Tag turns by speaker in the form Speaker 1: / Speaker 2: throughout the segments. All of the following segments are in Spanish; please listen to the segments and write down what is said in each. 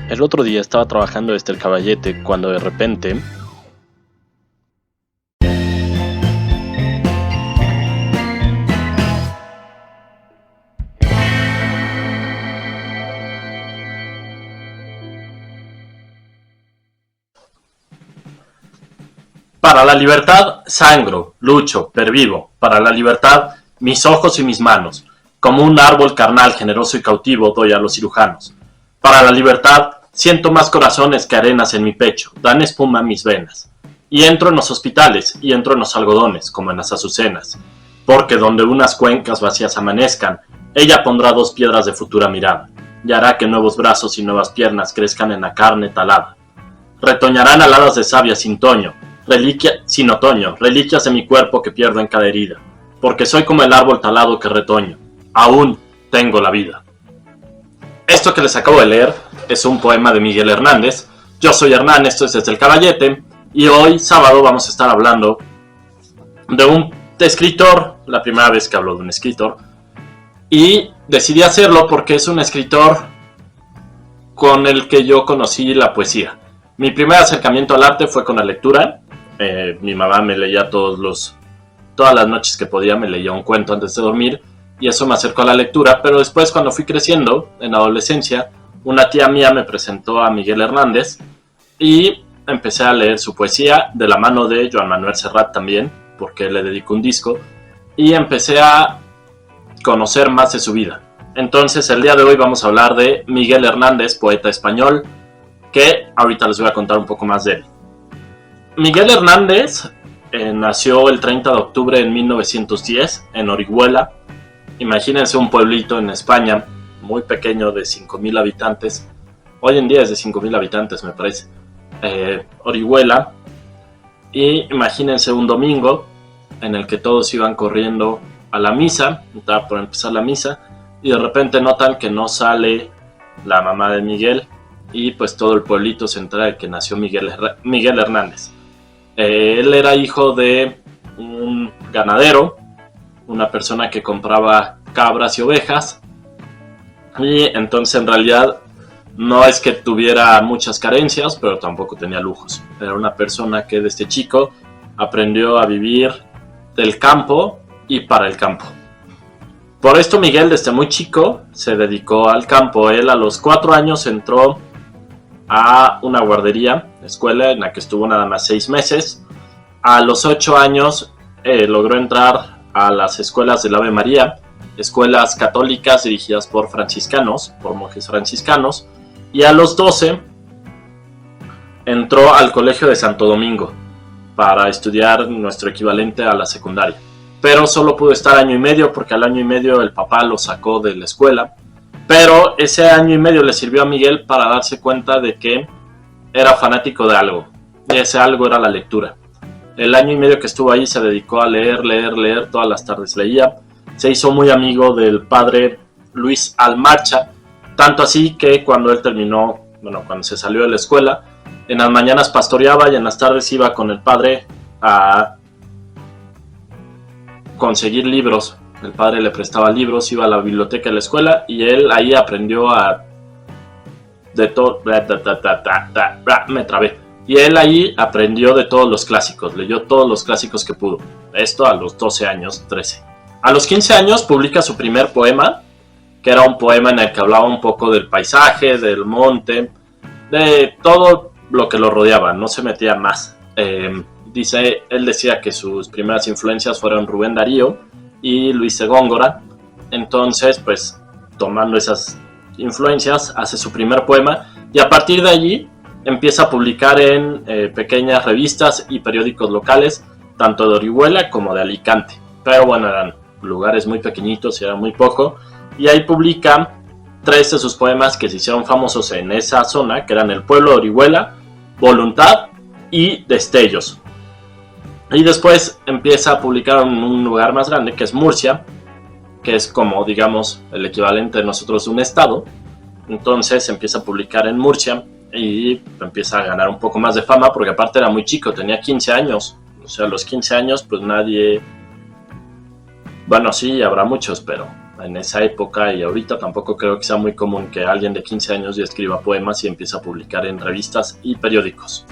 Speaker 1: El otro día estaba trabajando desde el caballete cuando de repente...
Speaker 2: Para la libertad sangro, lucho, pervivo. Para la libertad mis ojos y mis manos. Como un árbol carnal, generoso y cautivo doy a los cirujanos. Para la libertad siento más corazones que arenas en mi pecho. Dan espuma a mis venas. Y entro en los hospitales y entro en los algodones, como en las azucenas. Porque donde unas cuencas vacías amanezcan, ella pondrá dos piedras de futura mirada. Y hará que nuevos brazos y nuevas piernas crezcan en la carne talada. Retoñarán aladas de savia sin otoño, reliquias de mi cuerpo que pierdo en cada herida, porque soy como el árbol talado que retoño, aún tengo la vida. Esto que les acabo de leer es un poema de Miguel Hernández. Yo soy Hernán, esto es Desde el Caballete, y hoy sábado vamos a estar hablando de un escritor, la primera vez que hablo de un escritor, y decidí hacerlo porque es un escritor con el que yo conocí la poesía. Mi primer acercamiento al arte fue con la lectura. Mi mamá me leía todas las noches que podía, me leía un cuento antes de dormir, y eso me acercó a la lectura. Pero después, cuando fui creciendo, en la adolescencia, una tía mía me presentó a Miguel Hernández y empecé a leer su poesía de la mano de Joan Manuel Serrat también, porque le dedicó un disco, y empecé a conocer más de su vida. Entonces el día de hoy vamos a hablar de Miguel Hernández, poeta español, que ahorita les voy a contar un poco más de él. Miguel Hernández nació el 30 de octubre de 1910 en Orihuela. Imagínense un pueblito en España muy pequeño de 5,000 habitantes. Hoy en día es de 5,000 habitantes, me parece. Orihuela. Y imagínense un domingo en el que todos iban corriendo a la misa. Estaba por empezar la misa y de repente notan que no sale la mamá de Miguel. Y pues todo el pueblito se entera de que nació Miguel Hernández. Él era hijo de un ganadero, una persona que compraba cabras y ovejas, y entonces en realidad no es que tuviera muchas carencias, pero tampoco tenía lujos. Era una persona que desde chico aprendió a vivir del campo y para el campo. Por esto Miguel desde muy chico se dedicó al campo. Él a los 4 años entró a una guardería, escuela en la que estuvo nada más 6 meses. A los 8 años logró entrar a las escuelas del Ave María, escuelas católicas dirigidas por franciscanos, por monjes franciscanos, y a los 12 entró al Colegio de Santo Domingo para estudiar nuestro equivalente a la secundaria. Pero solo pudo estar año y medio porque al año y medio el papá lo sacó de la escuela. Pero ese año y medio le sirvió a Miguel para darse cuenta de que era fanático de algo. Y ese algo era la lectura. El año y medio que estuvo ahí se dedicó a leer. Todas las tardes leía. Se hizo muy amigo del padre Luis Almacha. Tanto así que cuando él terminó, cuando se salió de la escuela, en las mañanas pastoreaba y en las tardes iba con el padre a conseguir libros. El padre le prestaba libros, iba a la biblioteca de la escuela y él ahí aprendió de todo. Me trabé. Y él ahí aprendió de todos los clásicos, leyó todos los clásicos que pudo. Esto a los 12 años, 13. A los 15 años publica su primer poema, que era un poema en el que hablaba un poco del paisaje, del monte, de todo lo que lo rodeaba, no se metía más. Él decía que sus primeras influencias fueron Rubén Darío y Luis de Góngora. Entonces, pues, tomando esas influencias, hace su primer poema y a partir de allí empieza a publicar en pequeñas revistas y periódicos locales, tanto de Orihuela como de Alicante. Pero bueno, eran lugares muy pequeñitos y era muy poco. Y ahí publica 3 de sus poemas que se hicieron famosos en esa zona, que eran El pueblo de Orihuela, Voluntad y Destellos. Y después empieza a publicar en un lugar más grande, que es Murcia, que es como, digamos, el equivalente de nosotros de un estado. Entonces empieza a publicar en Murcia y empieza a ganar un poco más de fama, porque aparte era muy chico, tenía 15 años. O sea, a los 15 años, pues nadie... Bueno, sí, habrá muchos, pero en esa época, y ahorita tampoco creo que sea muy común que alguien de 15 años ya escriba poemas y empiece a publicar en revistas y periódicos.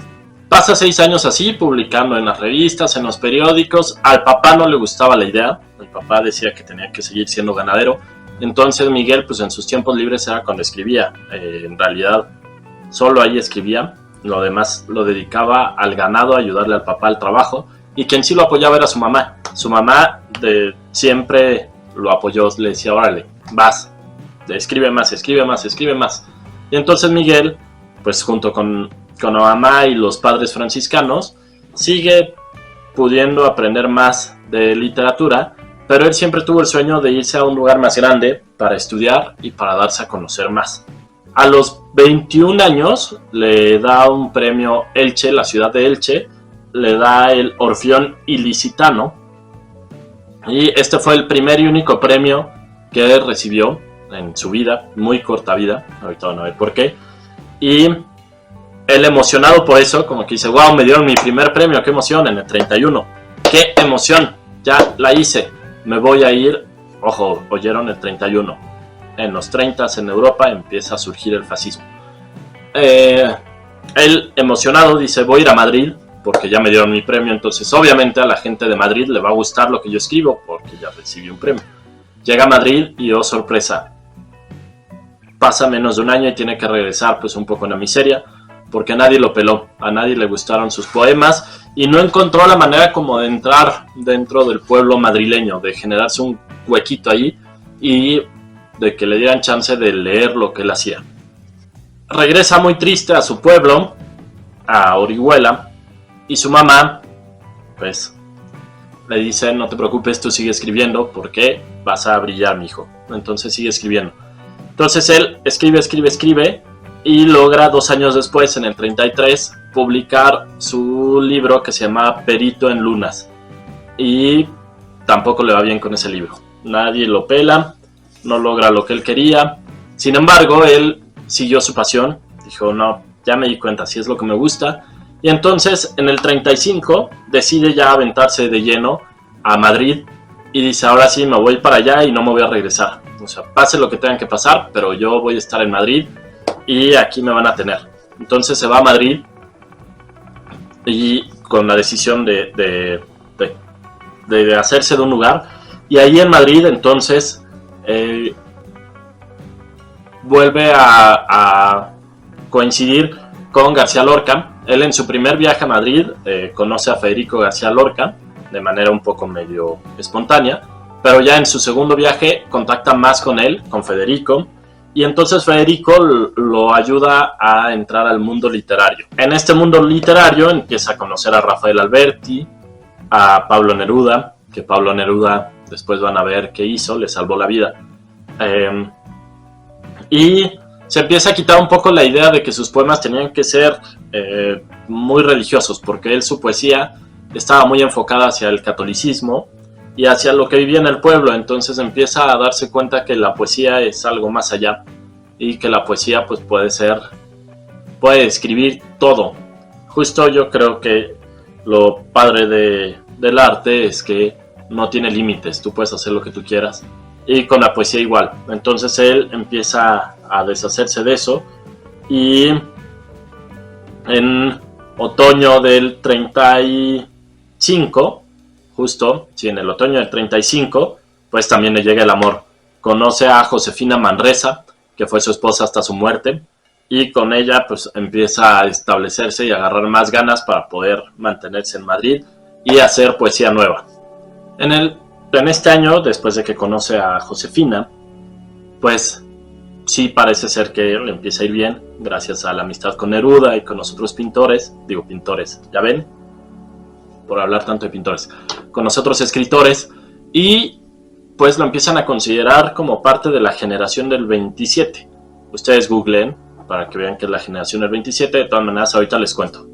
Speaker 2: Pasa 6 años así, publicando en las revistas, en los periódicos. Al papá no le gustaba la idea. El papá decía que tenía que seguir siendo ganadero. Entonces Miguel, pues en sus tiempos libres era cuando escribía. En realidad, solo ahí escribía. Lo demás lo dedicaba al ganado, a ayudarle al papá al trabajo. Y quien sí lo apoyaba era su mamá. Su mamá siempre lo apoyó, le decía, órale, vas, escribe más, escribe más, escribe más. Y entonces Miguel, pues junto con la mamá y los padres franciscanos, sigue pudiendo aprender más de literatura, pero él siempre tuvo el sueño de irse a un lugar más grande para estudiar y para darse a conocer más. A los 21 años le da un premio Elche, la ciudad de Elche, le da el Orfeón Ilicitano, y este fue el primer y único premio que recibió en su vida, muy corta vida, ahorita van a ver por qué, y él emocionado por eso, como que dice, wow, me dieron mi primer premio, qué emoción, en el 31, qué emoción, ya la hice, me voy a ir, ojo, oyeron el 31, en los 30 en Europa empieza a surgir el fascismo. Él emocionado dice, voy a ir a Madrid, porque ya me dieron mi premio, entonces obviamente a la gente de Madrid le va a gustar lo que yo escribo, porque ya recibí un premio. Llega a Madrid y, oh sorpresa, pasa menos de un año y tiene que regresar pues un poco en la miseria, porque nadie lo peló, a nadie le gustaron sus poemas y no encontró la manera como de entrar dentro del pueblo madrileño, de generarse un huequito ahí y de que le dieran chance de leer lo que él hacía. Regresa muy triste a su pueblo, a Orihuela, y su mamá, pues, le dice, no te preocupes, tú sigue escribiendo porque vas a brillar, mijo. Entonces sigue escribiendo. Entonces él escribe y logra 2 años después, en el 33, publicar su libro que se llama Perito en Lunas. Y tampoco le va bien con ese libro. Nadie lo pela, no logra lo que él quería. Sin embargo, él siguió su pasión. Dijo, no, ya me di cuenta, si es lo que me gusta. Y entonces, en el 35, decide ya aventarse de lleno a Madrid. Y dice, ahora sí, me voy para allá y no me voy a regresar. O sea, pase lo que tengan que pasar, pero yo voy a estar en Madrid y aquí me van a tener. Entonces se va a Madrid y con la decisión de hacerse de un lugar. Y ahí en Madrid, entonces, vuelve a coincidir con García Lorca. Él en su primer viaje a Madrid conoce a Federico García Lorca de manera un poco medio espontánea, pero ya en su segundo viaje contacta más con él, con Federico, y entonces Federico lo ayuda a entrar al mundo literario. En este mundo literario empieza a conocer a Rafael Alberti, a Pablo Neruda, que Pablo Neruda después van a ver qué hizo, le salvó la vida. Y se empieza a quitar un poco la idea de que sus poemas tenían que ser muy religiosos, porque él, su poesía estaba muy enfocada hacia el catolicismo y hacia lo que vivía en el pueblo. Entonces empieza a darse cuenta que la poesía es algo más allá y que la poesía pues puede escribir todo. Justo yo creo que lo padre del arte es que no tiene límites, tú puedes hacer lo que tú quieras, y con la poesía igual. Entonces él empieza a deshacerse de eso y en otoño del 35, justo, sí, en el otoño del 35, pues también le llega el amor. Conoce a Josefina Manresa, que fue su esposa hasta su muerte, y con ella pues empieza a establecerse y a agarrar más ganas para poder mantenerse en Madrid y hacer poesía nueva. En este año, después de que conoce a Josefina, pues sí parece ser que le empieza a ir bien, gracias a la amistad con Neruda y con los otros pintores, ya ven, por hablar tanto de pintores, con los otros escritores, y pues lo empiezan a considerar como parte de la generación del 27. Ustedes googleen para que vean que es la generación del 27, de todas maneras ahorita les cuento.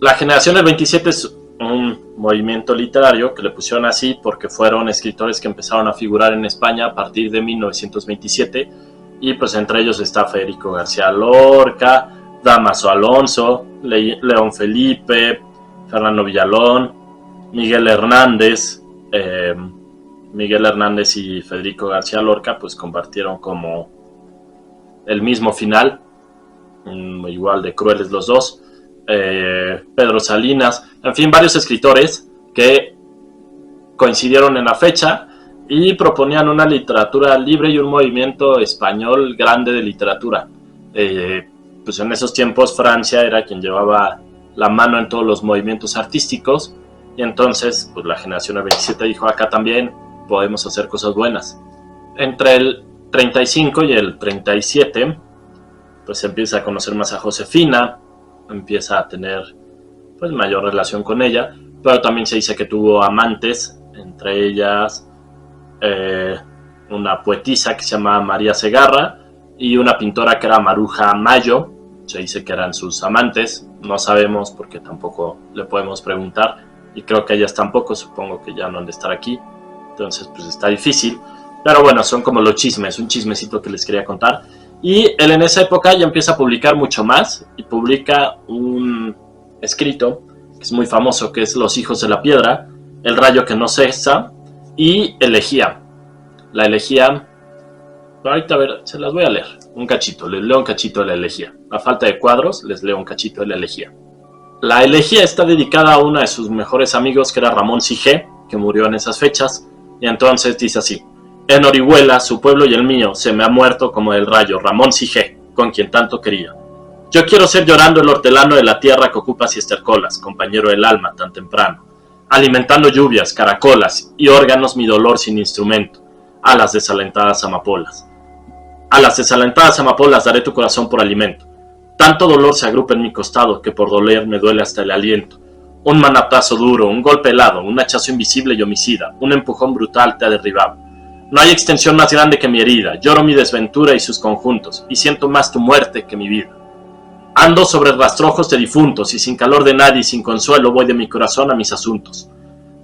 Speaker 2: La generación del 27 es un movimiento literario que le pusieron así porque fueron escritores que empezaron a figurar en España a partir de 1927, y pues entre ellos está Federico García Lorca, Dámaso Alonso, León Felipe, Fernando Villalón, Miguel Hernández, Miguel Hernández y Federico García Lorca pues compartieron como el mismo final, igual de crueles los dos. Pedro Salinas, en fin, varios escritores que coincidieron en la fecha y proponían una literatura libre y un movimiento español grande de literatura. Pues en esos tiempos Francia era quien llevaba la mano en todos los movimientos artísticos, y entonces pues la generación del 27 dijo, acá también podemos hacer cosas buenas. Entre el 35 y el 37 pues se empieza a conocer más a Josefina, empieza a tener pues mayor relación con ella, pero también se dice que tuvo amantes, entre ellas una poetisa que se llamaba María Segarra y una pintora que era Maruja Mayo. Se dice que eran sus amantes, no sabemos porque tampoco le podemos preguntar, y creo que ellas tampoco, supongo que ya no han de estar aquí, entonces pues está difícil, pero bueno, son como los chismes, un chismecito que les quería contar. Y él en esa época ya empieza a publicar mucho más, y publica un escrito que es muy famoso, que es Los hijos de la piedra, El rayo que no cesa y Elegía. La elegía, ahorita a ver, se las voy a leer, un cachito, les leo un cachito de la elegía. A falta de cuadros, les leo un cachito de la elegía. La elegía está dedicada a uno de sus mejores amigos, que era Ramón Sige, que murió en esas fechas, y entonces dice así: en Orihuela, su pueblo y el mío, se me ha muerto como el rayo Ramón Sige, con quien tanto quería. Yo quiero ser llorando el hortelano de la tierra que ocupas y estercolas, compañero del alma tan temprano, alimentando lluvias, caracolas y órganos mi dolor sin instrumento, a las desalentadas amapolas. A las desalentadas amapolas daré tu corazón por alimento. Tanto dolor se agrupa en mi costado que por doler me duele hasta el aliento. Un manotazo duro, un golpe helado, un hachazo invisible y homicida, un empujón brutal te ha derribado. No hay extensión más grande que mi herida, lloro mi desventura y sus conjuntos, y siento más tu muerte que mi vida. Ando sobre rastrojos de difuntos, y sin calor de nadie y sin consuelo voy de mi corazón a mis asuntos.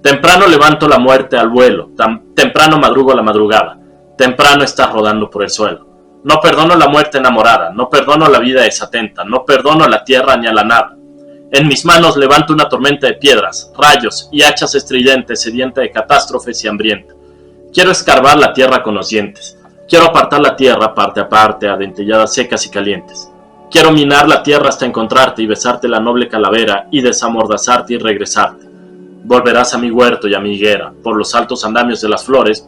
Speaker 2: Temprano levanto la muerte al vuelo, temprano madrugo la madrugada, temprano estás rodando por el suelo. No perdono la muerte enamorada, no perdono la vida desatenta, no perdono a la tierra ni a la nada. En mis manos levanto una tormenta de piedras, rayos y hachas estridentes, sedienta de catástrofes y hambrienta. Quiero escarbar la tierra con los dientes. Quiero apartar la tierra parte a parte, a dentelladas secas y calientes. Quiero minar la tierra hasta encontrarte y besarte la noble calavera y desamordazarte y regresarte. Volverás a mi huerto y a mi higuera, por los altos andamios de las flores,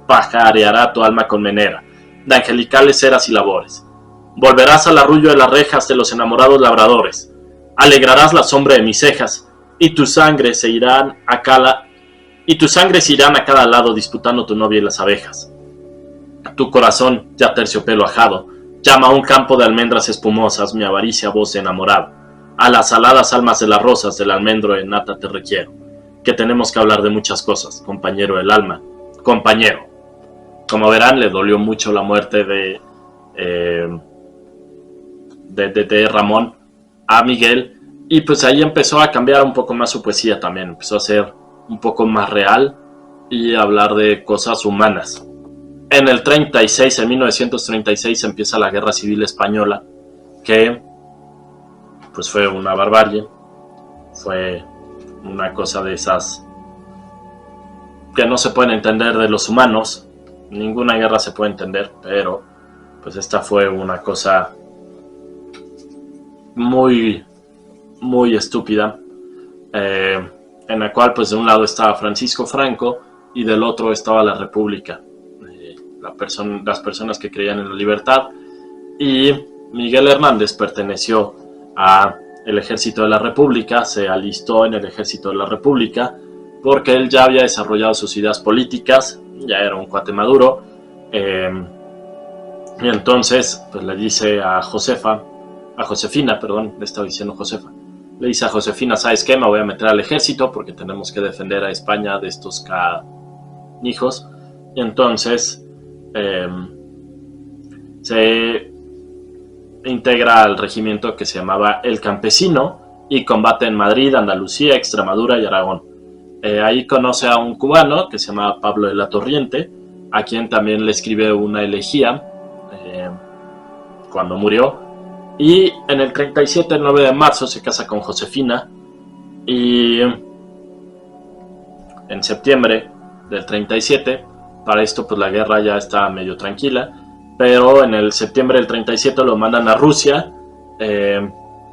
Speaker 2: pajareará tu alma colmenera, de angelicales eras y labores. Volverás al arrullo de las rejas de los enamorados labradores, alegrarás la sombra de mis cejas, y tus sangres se irán a cada lado disputando tu novia y las abejas. Tu corazón, ya terciopelo ajado, llama a un campo de almendras espumosas mi avaricia voz de enamorado. A las aladas almas de las rosas del almendro de nata te requiero, que tenemos que hablar de muchas cosas, compañero del alma, compañero. Como verán, le dolió mucho la muerte de Ramón a Miguel, y pues ahí empezó a cambiar un poco más su poesía también, empezó a ser un poco más real y hablar de cosas humanas. En el 36, en 1936, empieza la Guerra Civil Española, que pues fue una barbarie, fue una cosa de esas que no se pueden entender de los humanos. Ninguna guerra se puede entender, pero pues esta fue una cosa muy, muy estúpida, en la cual pues de un lado estaba Francisco Franco y del otro estaba la República, las personas que creían en la libertad, y Miguel Hernández perteneció al ejército de la República, se alistó en el ejército de la República porque él ya había desarrollado sus ideas políticas, ya era un cuate maduro, y entonces pues le dice a Josefina, le estaba diciendo Josefa, le dice a Josefina: ¿sabes qué? Me voy a meter al ejército porque tenemos que defender a España de estos canijos. Y entonces se integra al regimiento que se llamaba El Campesino y combate en Madrid, Andalucía, Extremadura y Aragón. Ahí conoce a un cubano que se llamaba Pablo de la Torriente, a quien también le escribe una elegía cuando murió. Y en el 37, el 9 de marzo, se casa con Josefina, y en septiembre del 37. Para esto pues la guerra ya está medio tranquila, pero en el septiembre del 37 lo mandan a Rusia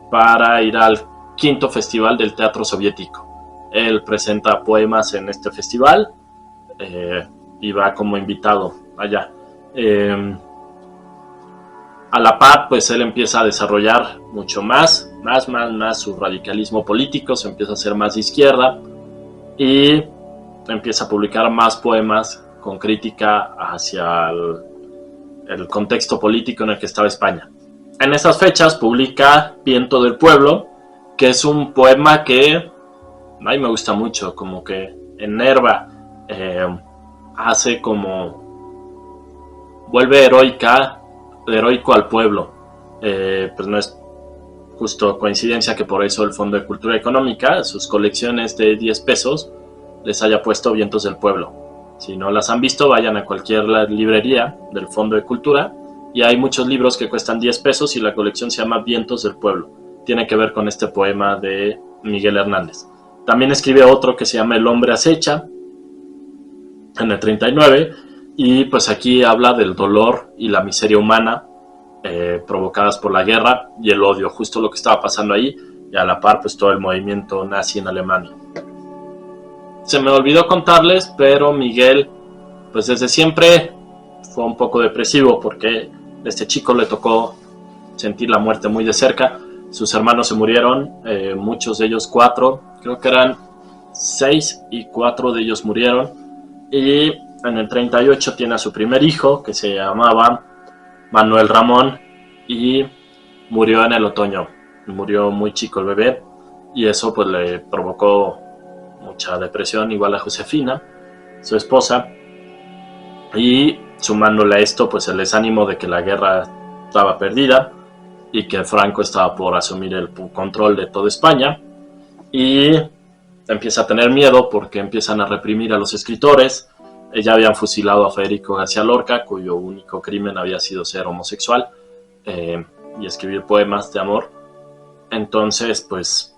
Speaker 2: para ir al quinto festival del teatro soviético. Él presenta poemas en este festival y va como invitado allá. A la par, pues él empieza a desarrollar mucho más su radicalismo político, se empieza a hacer más de izquierda y empieza a publicar más poemas con crítica hacia el contexto político en el que estaba España. En esas fechas publica Viento del Pueblo, que es un poema que a mí me gusta mucho, como que enerva, hace como vuelve heroico al pueblo. Pues no es justo coincidencia que por eso el Fondo de Cultura Económica, sus colecciones de 10 pesos, les haya puesto Vientos del Pueblo. Si no las han visto, vayan a cualquier librería del Fondo de Cultura y hay muchos libros que cuestan 10 pesos y la colección se llama Vientos del Pueblo. Tiene que ver con este poema de Miguel Hernández. También escribe otro que se llama El hombre acecha en el 39 y pues aquí habla del dolor y la miseria humana provocadas por la guerra y el odio, justo lo que estaba pasando ahí, y a la par pues todo el movimiento nazi en Alemania. Se me olvidó contarles, pero Miguel pues desde siempre fue un poco depresivo porque a este chico le tocó sentir la muerte muy de cerca. Sus hermanos se murieron, muchos de ellos 4, creo que eran 6 y 4 de ellos murieron, y en el 38 tiene a su primer hijo que se llamaba Manuel Ramón y murió en el otoño, murió muy chico el bebé y eso pues le provocó mucha depresión, igual a Josefina, su esposa, y sumándole a esto pues el desánimo de que la guerra estaba perdida y que Franco estaba por asumir el control de toda España, y empieza a tener miedo porque empiezan a reprimir a los escritores. Ya habían fusilado a Federico García Lorca, cuyo único crimen había sido ser homosexual y escribir poemas de amor. Entonces pues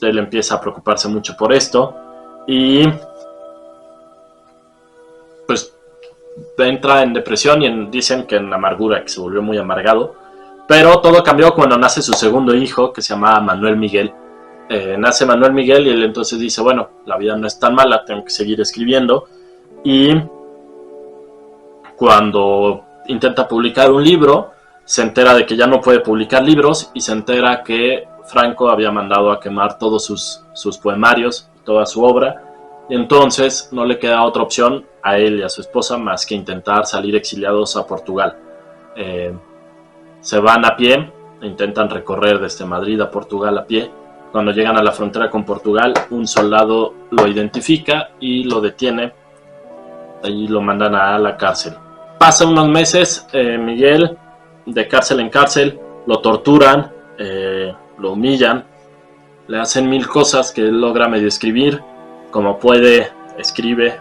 Speaker 2: él empieza a preocuparse mucho por esto y pues entra en depresión y dicen que en amargura, que se volvió muy amargado. Pero todo cambió cuando nace su segundo hijo, que se llama Manuel Miguel. Nace Manuel Miguel y él entonces dice, bueno, la vida no es tan mala, tengo que seguir escribiendo. Y cuando intenta publicar un libro, se entera de que ya no puede publicar libros y se entera que Franco había mandado a quemar todos sus poemarios, toda su obra, y entonces no le queda otra opción a él y a su esposa más que intentar salir exiliados a Portugal. Se van a pie, intentan recorrer desde Madrid a Portugal a pie. Cuando llegan a la frontera con Portugal, un soldado lo identifica y lo detiene y lo mandan a la cárcel. Pasan unos meses, Miguel, de cárcel en cárcel, lo torturan, lo humillan, le hacen 1000 cosas que él logra medio escribir, como puede, escribe,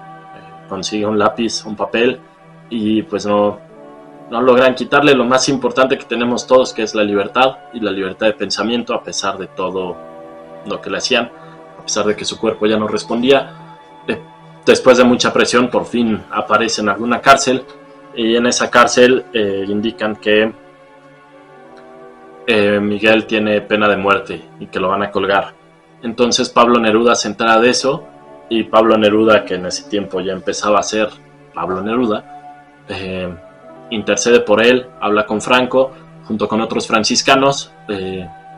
Speaker 2: consigue un lápiz, un papel, y pues no logran quitarle lo más importante que tenemos todos, que es la libertad y la libertad de pensamiento, a pesar de todo lo que le hacían, a pesar de que su cuerpo ya no respondía. Después de mucha presión, por fin aparece en alguna cárcel, y en esa cárcel indican que Miguel tiene pena de muerte y que lo van a colgar. Entonces Pablo Neruda se entera de eso, y Pablo Neruda, que en ese tiempo ya empezaba a ser Pablo Neruda, intercede por él, habla con Franco, junto con otros franciscanos,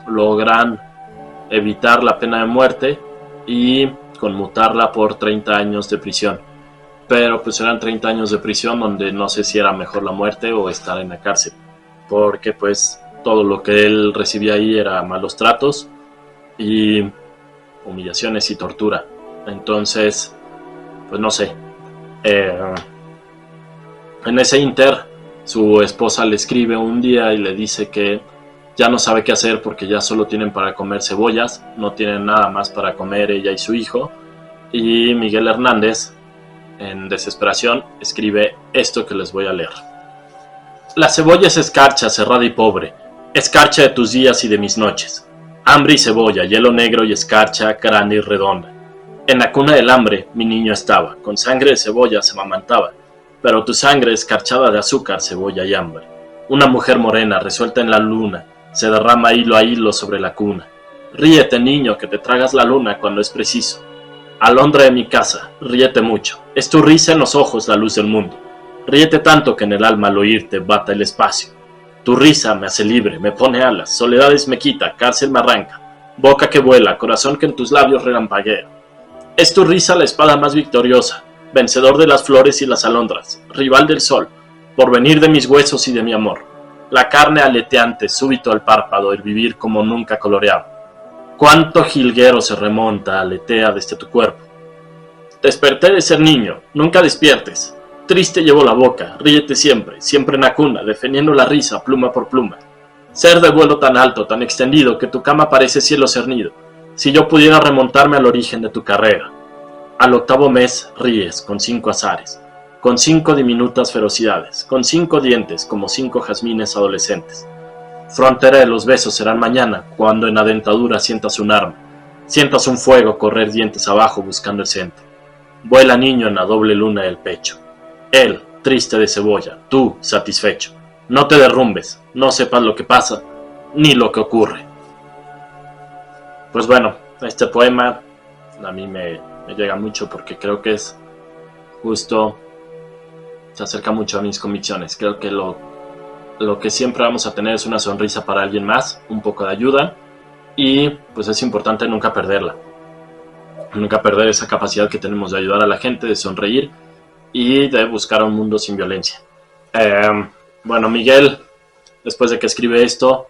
Speaker 2: logran evitar la pena de muerte y conmutarla por 30 años de prisión. Pero pues eran 30 años de prisión donde no sé si era mejor la muerte o estar en la cárcel, porque pues todo lo que él recibía ahí era malos tratos y humillaciones y tortura. Entonces, pues no sé, en ese inter su esposa le escribe un día y le dice que ya no sabe qué hacer porque ya solo tienen para comer cebollas, no tienen nada más para comer ella y su hijo. Y Miguel Hernández, en desesperación, escribe esto que les voy a leer. La cebolla es escarcha, cerrada y pobre, escarcha de tus días y de mis noches, hambre y cebolla, hielo negro y escarcha, grande y redonda. En la cuna del hambre mi niño estaba, con sangre de cebolla se amamantaba, pero tu sangre escarchada de azúcar, cebolla y hambre. Una mujer morena resuelta en la luna, se derrama hilo a hilo sobre la cuna. Ríete, niño, que te tragas la luna cuando es preciso. Alondra de mi casa, ríete mucho, es tu risa en los ojos la luz del mundo. Ríete tanto que en el alma al oírte bata el espacio. Tu risa me hace libre, me pone alas, soledades me quita, cárcel me arranca, boca que vuela, corazón que en tus labios relampaguea. Es tu risa la espada más victoriosa, vencedor de las flores y las alondras, rival del sol, porvenir de mis huesos y de mi amor. La carne aleteante, súbito al párpado, el vivir como nunca coloreado. Cuánto jilguero se remonta, aletea desde tu cuerpo. Desperté de ser niño, nunca despiertes. Triste llevo la boca, ríete siempre, siempre en la cuna, defendiendo la risa pluma por pluma. Ser de vuelo tan alto, tan extendido, que tu cama parece cielo cernido. Si yo pudiera remontarme al origen de tu carrera. Al 8º mes ríes con 5 azares, con 5 diminutas ferocidades, con 5 dientes como 5 jazmines adolescentes. Frontera de los besos serán mañana, cuando en la dentadura sientas un arma, sientas un fuego correr dientes abajo buscando el centro. Vuela niño en la doble luna del pecho. Él, triste de cebolla, tú, satisfecho. No te derrumbes, no sepas lo que pasa, ni lo que ocurre. Pues bueno, este poema a mí me llega mucho porque creo que es justo, se acerca mucho a mis convicciones. Creo que lo que siempre vamos a tener es una sonrisa para alguien más, un poco de ayuda, y pues es importante nunca perderla. Nunca perder esa capacidad que tenemos de ayudar a la gente, de sonreír y de buscar un mundo sin violencia. Bueno, Miguel, después de que escribe esto,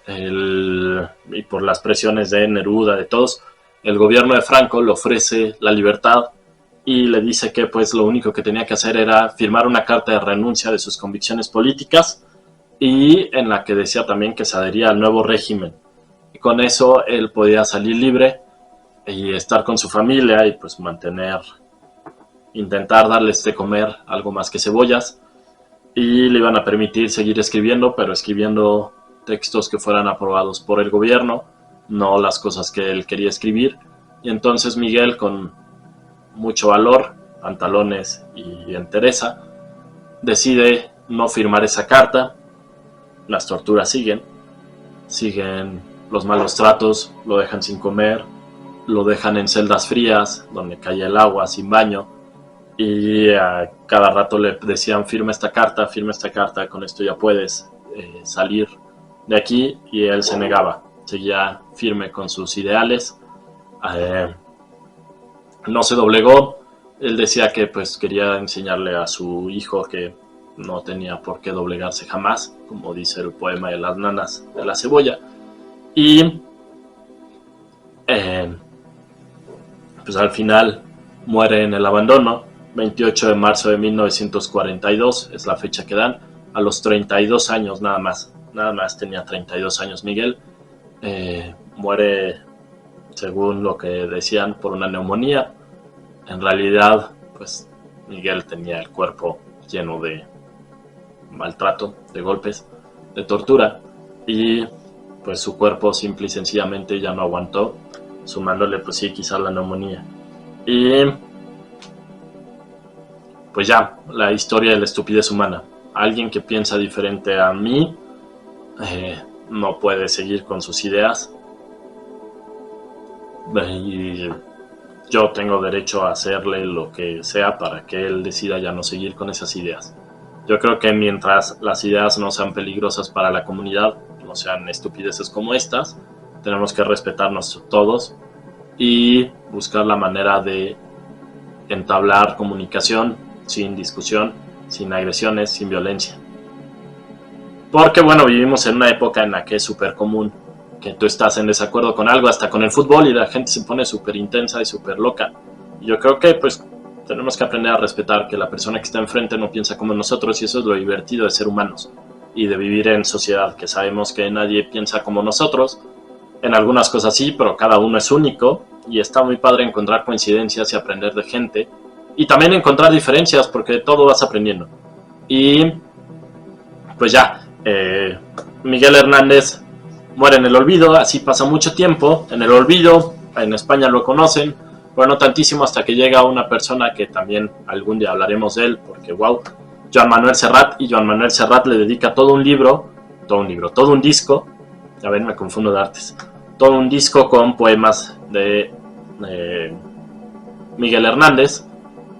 Speaker 2: y por las presiones de Neruda, de todos, el gobierno de Franco le ofrece la libertad y le dice que pues lo único que tenía que hacer era firmar una carta de renuncia de sus convicciones políticas y en la que decía también que se adhería al nuevo régimen. Y con eso él podía salir libre y estar con su familia y pues intentar darles de comer algo más que cebollas, y le iban a permitir seguir escribiendo, pero escribiendo textos que fueran aprobados por el gobierno, no las cosas que él quería escribir. Y entonces Miguel, con mucho valor, pantalones y entereza, decide no firmar esa carta. Las torturas siguen los malos tratos, lo dejan sin comer, lo dejan en celdas frías, donde cae el agua, sin baño, y a cada rato le decían firma esta carta, con esto ya puedes salir de aquí, y él se negaba, seguía firme con sus ideales, no se doblegó. Él decía que pues quería enseñarle a su hijo que no tenía por qué doblegarse jamás, como dice el poema de las nanas de la cebolla, y pues al final muere en el abandono. 28 de marzo de 1942 es la fecha que dan, a los 32 años nada más tenía 32 años Miguel. Muere, según lo que decían, por una neumonía. En realidad, pues Miguel tenía el cuerpo lleno de maltrato, de golpes, de tortura, y pues su cuerpo simple y sencillamente ya no aguantó, sumándole pues sí quizás la neumonía. Y pues ya, la historia de la estupidez humana. Alguien que piensa diferente a mí no puede seguir con sus ideas, y yo tengo derecho a hacerle lo que sea para que él decida ya no seguir con esas ideas. Yo creo que mientras las ideas no sean peligrosas para la comunidad, no sean estupideces como estas, tenemos que respetarnos todos y buscar la manera de entablar comunicación sin discusión, sin agresiones, sin violencia. Porque bueno, vivimos en una época en la que es súper común que tú estás en desacuerdo con algo, hasta con el fútbol, y la gente se pone súper intensa y súper loca. Y yo creo que pues tenemos que aprender a respetar que la persona que está enfrente no piensa como nosotros, y eso es lo divertido de ser humanos y de vivir en sociedad, que sabemos que nadie piensa como nosotros. En algunas cosas sí, pero cada uno es único, y está muy padre encontrar coincidencias y aprender de gente, y también encontrar diferencias, porque de todo vas aprendiendo. Y pues ya, Miguel Hernández muere en el olvido. Así pasa mucho tiempo en el olvido. En España lo conocen, pero no tantísimo, hasta que llega una persona que también algún día hablaremos de él, porque wow, Joan Manuel Serrat, y Joan Manuel Serrat le dedica todo un disco, a ver, me confundo de artes, todo un disco con poemas de Miguel Hernández,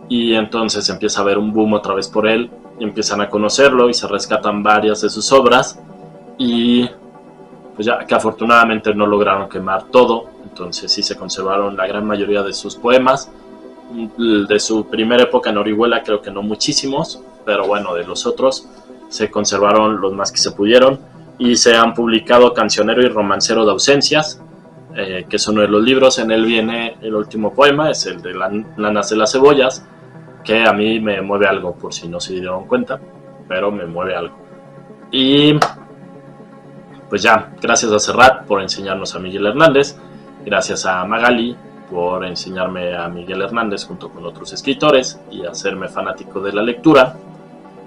Speaker 2: y entonces empieza a haber un boom otra vez por él, y empiezan a conocerlo y se rescatan varias de sus obras, y pues ya que afortunadamente no lograron quemar todo, entonces sí se conservaron la gran mayoría de sus poemas. De su primera época en Orihuela creo que no muchísimos, pero bueno, de los otros se conservaron los más que se pudieron, y se han publicado Cancionero y Romancero de Ausencias, que es uno de los libros. En él viene el último poema, es el de Lanas de las Cebollas, que a mí me mueve algo, por si no se dieron cuenta, pero me mueve algo. Y pues ya, gracias a Serrat por enseñarnos a Miguel Hernández, gracias a Magali por enseñarme a Miguel Hernández junto con otros escritores y hacerme fanático de la lectura,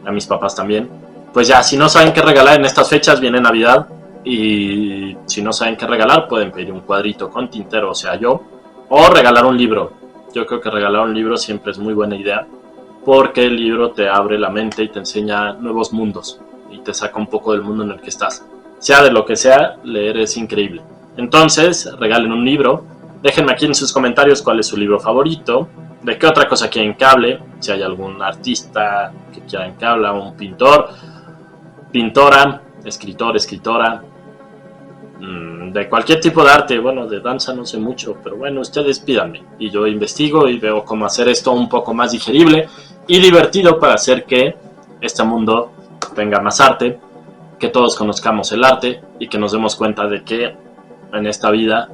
Speaker 2: a mis papás también. Pues ya, si no saben qué regalar en estas fechas, viene Navidad, y si no saben qué regalar, pueden pedir un cuadrito con tintero, o sea, yo, o regalar un libro. Yo creo que regalar un libro siempre es muy buena idea, porque el libro te abre la mente y te enseña nuevos mundos, y te saca un poco del mundo en el que estás. Sea de lo que sea, leer es increíble. Entonces, regalen un libro. Déjenme aquí en sus comentarios cuál es su libro favorito, de qué otra cosa quieren que hable, si hay algún artista que quieran que hable, un pintor, pintora, escritor, escritora, de cualquier tipo de arte. Bueno, de danza no sé mucho, pero bueno, ustedes pídanme y yo investigo y veo cómo hacer esto un poco más digerible y divertido para hacer que este mundo tenga más arte, que todos conozcamos el arte y que nos demos cuenta de que en esta vida,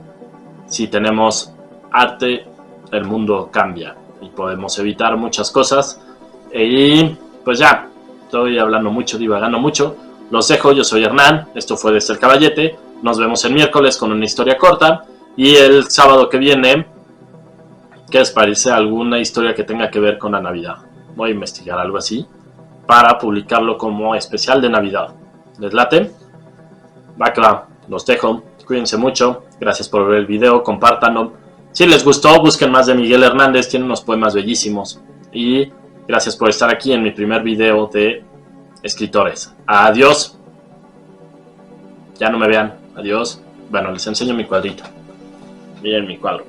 Speaker 2: si tenemos arte, el mundo cambia y podemos evitar muchas cosas. Y pues ya, estoy hablando mucho, divagando mucho. Los dejo, yo soy Hernán, esto fue Desde el Caballete. Nos vemos el miércoles con una historia corta, y el sábado que viene, ¿qué les parece? Alguna historia que tenga que ver con la Navidad. Voy a investigar algo así para publicarlo como especial de Navidad. ¿Les late? Va que va, los dejo, cuídense mucho, gracias por ver el video, compártanlo. Si les gustó, busquen más de Miguel Hernández, tiene unos poemas bellísimos. Y gracias por estar aquí en mi primer video de escritores. Adiós. Ya no me vean, adiós. Bueno, les enseño mi cuadrito. Miren mi cuadro.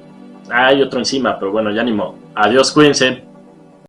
Speaker 2: Hay otro encima, pero bueno, ya ni modo. Adiós, cuídense.